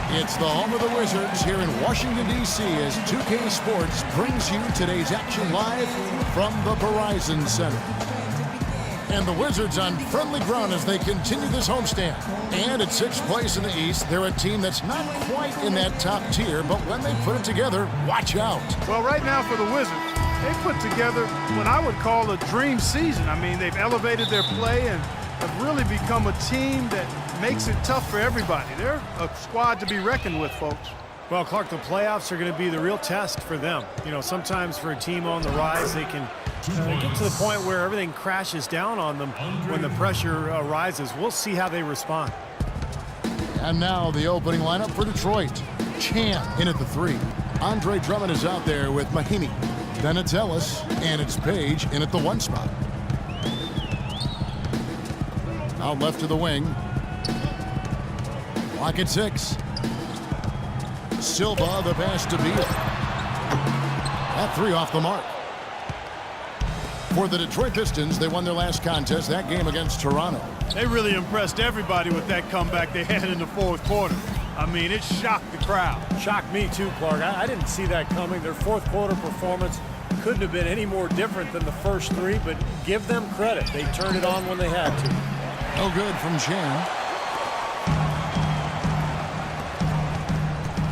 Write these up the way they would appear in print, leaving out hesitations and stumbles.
It's the home of the Wizards here in Washington, D.C. as 2K Sports brings you today's action live from the Verizon Center. And the Wizards on friendly ground as they continue this homestand. And at 6th place in the East, they're a team that's not quite in that top tier, but when they put it together, watch out. Well, right now for the Wizards, they put together what I would call a dream season. I mean, they've elevated their play and have really become a team that makes it tough for everybody. They're a squad to be reckoned with, folks. Well, Clark, the playoffs are going to be the real test for them. You know, sometimes for a team on the rise, they can get to the point where everything crashes down on them when the pressure rises. We'll see how they respond. And now the opening lineup for Detroit. Chan in at the 3. Andre Drummond is out there with Mahinmi. Then it's Ellis, and it's Page in at the 1 spot. Out left to the wing. Block at 6. Silva, the pass to Beal. That 3 off the mark. For the Detroit Pistons, they won their last contest, that game against Toronto. They really impressed everybody with that comeback they had in the 4th quarter. I mean, it shocked the crowd. Shocked me too, Clark. I didn't see that coming. Their 4th quarter performance couldn't have been any more different than the first 3, but give them credit. They turned it on when they had to. No good from Chan.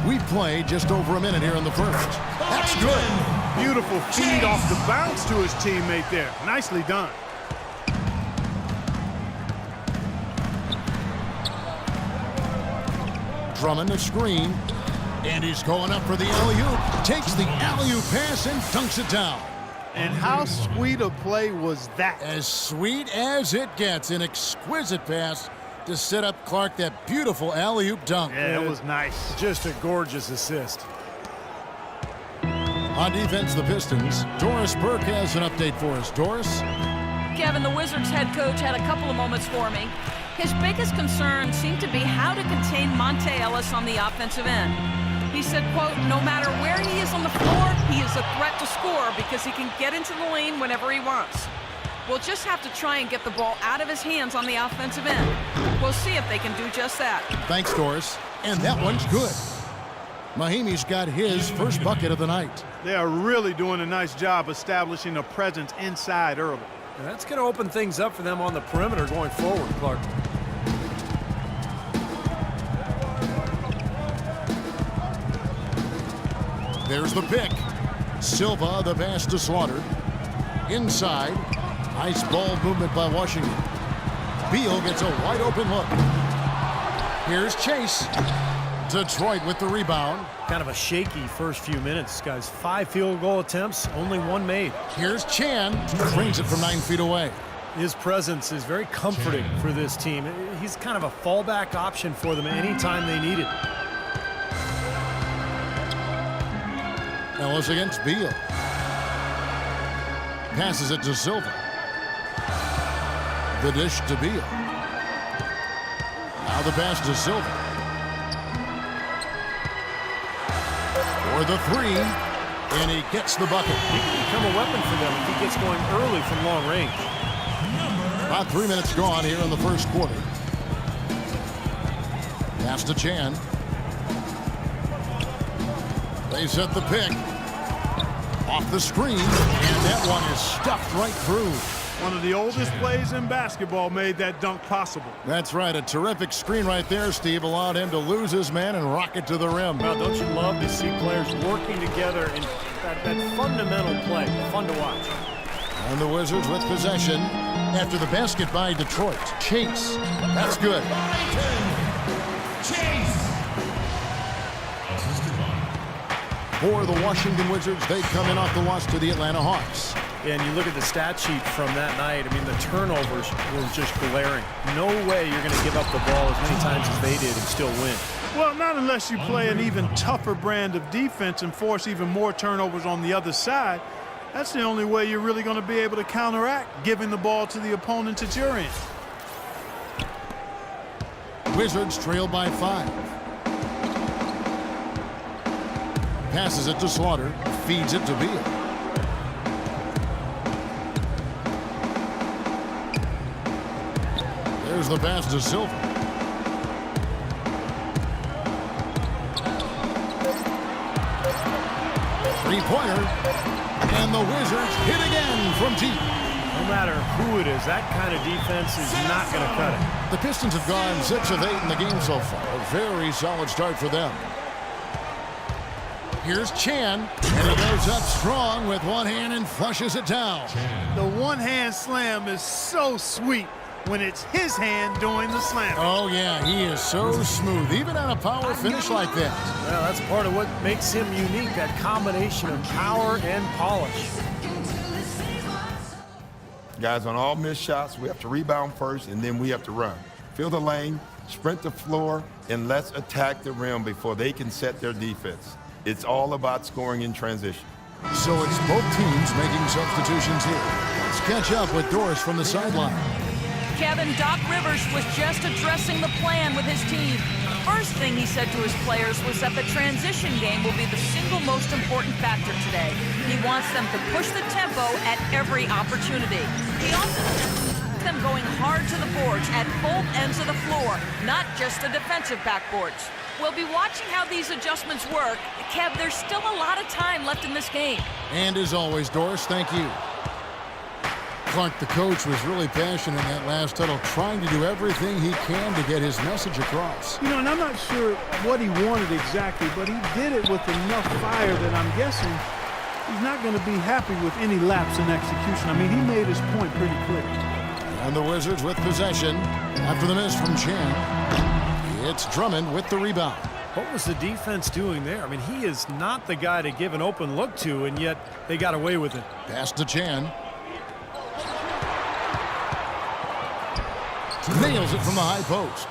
We played just over a minute here in the first. That's good. Beautiful feed off the bounce to his teammate there. Nicely done. Drummond a screen. And he's going up for the alley-oop. Takes the alley-oop pass and dunks it down. And how sweet a play was that? As sweet as it gets. An exquisite pass to set up Clark that beautiful alley-oop dunk. Yeah, it was nice. Just a gorgeous assist. On defense, the Pistons. Doris Burke has an update for us. Doris? Kevin, the Wizards head coach had a couple of moments for me. His biggest concern seemed to be how to contain Monta Ellis on the offensive end. He said, quote, no matter where he is on the floor, he is a threat to score because he can get into the lane whenever he wants. We'll just have to try and get the ball out of his hands on the offensive end. We'll see if they can do just that. Thanks, Doris. And that one's good. Mahinmi's got his first bucket of the night. They are really doing a nice job establishing a presence inside early. And that's going to open things up for them on the perimeter going forward, Clark. There's the pick. Silva, the pass to Slaughter. Inside. Nice ball movement by Washington. Beal gets a wide open look. Here's Chase. Detroit with the rebound. Kind of a shaky first few minutes, guys. 5 field goal attempts, only 1 made. Here's Chan. Drains it from 9 feet away. His presence is very comforting for this team. He's kind of a fallback option for them anytime they need it. Ellis against Beal. Passes it to Silva. The dish to Beal. Now the pass to Silva. For the 3. And he gets the bucket. He can become a weapon for them if he gets going early from long range. About 3 minutes gone here in the first quarter. Pass to Chan. They set the pick. Off the screen, and that one is stuffed right through. One of the oldest plays in basketball made that dunk possible. That's right. A terrific screen right there, Steve. Allowed him to lose his man and rock it to the rim. Well, don't you love to see players working together in that fundamental play? Fun to watch. And the Wizards with possession after the basket by Detroit. Chase. That's good. For the Washington Wizards, they come in off the loss to the Atlanta Hawks. And you look at the stat sheet from that night. I mean, the turnovers were just glaring. No way you're going to give up the ball as many times as they did and still win. Well, not unless you play an even tougher brand of defense and force even more turnovers on the other side. That's the only way you're really going to be able to counteract giving the ball to the opponent at your end. Wizards trail by 5. Passes it to Slaughter. Feeds it to Beal. There's the pass to Silver. Three-pointer. And the Wizards hit again from deep. No matter who it is, that kind of defense is not going to cut it. The Pistons have gone 6 of 8 in the game so far. A very solid start for them. Here's Chan, and he goes up strong with one hand and flushes it down. The one-hand slam is so sweet when it's his hand doing the slam. Oh, yeah, he is so smooth, even on a power finish like that. Well, that's part of what makes him unique, that combination of power and polish. Guys, on all missed shots, we have to rebound first, and then we have to run. Fill the lane, sprint the floor, and let's attack the rim before they can set their defense. It's all about scoring in transition. So it's both teams making substitutions here. Let's catch up with Doris from the sideline. Kevin, Doc Rivers was just addressing the plan with his team. First thing he said to his players was that the transition game will be the single most important factor today. He wants them to push the tempo at every opportunity. He also wants them going hard to the boards at both ends of the floor, not just the defensive backboards. We'll be watching how these adjustments work. Kev, there's still a lot of time left in this game. And as always, Doris, thank you. Clark, the coach, was really passionate in that last huddle, trying to do everything he can to get his message across. You know, and I'm not sure what he wanted exactly, but he did it with enough fire that I'm guessing he's not going to be happy with any lapse in execution. I mean, he made his point pretty clear. And the Wizards with possession after the miss from Chan. It's Drummond with the rebound. What was the defense doing there? I mean, he is not the guy to give an open look to, and yet they got away with it. Pass to Chan. Nails it from the high post.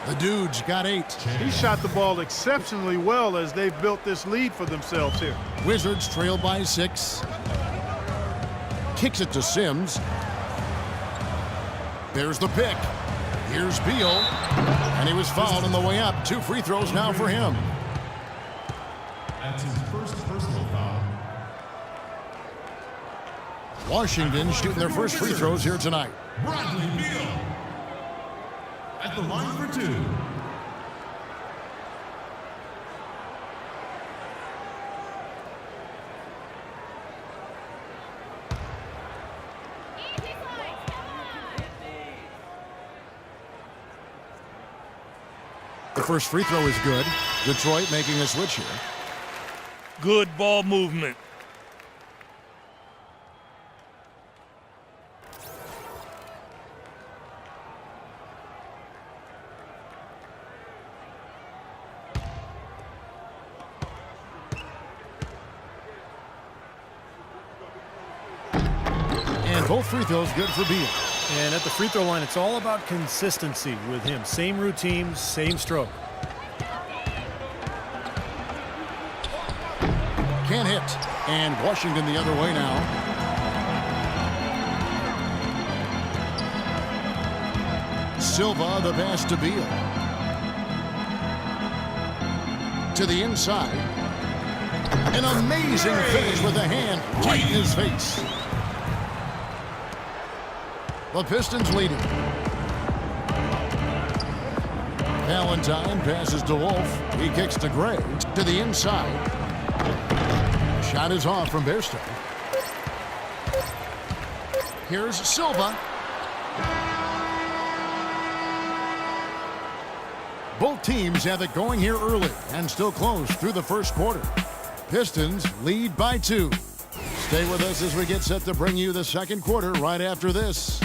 The Dudes got 8. He shot the ball exceptionally well as they've built this lead for themselves here. Wizards trail by 6. Kicks it to Sims. There's the pick. Here's Beal. And he was fouled on the way up. 2 free throws now for him. That's his first personal foul. Washington shooting their first free throws here tonight. Bradley Beal at the line for 2. The first free throw is good. Detroit making a switch here. Good ball movement. And both free throws good for Beal. And at the free throw line, it's all about consistency with him. Same routine, same stroke. Can't hit. And Washington the other way now. Silva, the pass to Beal. To the inside. An amazing finish with a hand right in his face. The Pistons leading. Valentine passes to Wolf. He kicks to Gray. To the inside. Shot is off from Bairstow. Here's Silva. Both teams have it going here early and still close through the first quarter. Pistons lead by 2. Stay with us as we get set to bring you the second quarter right after this.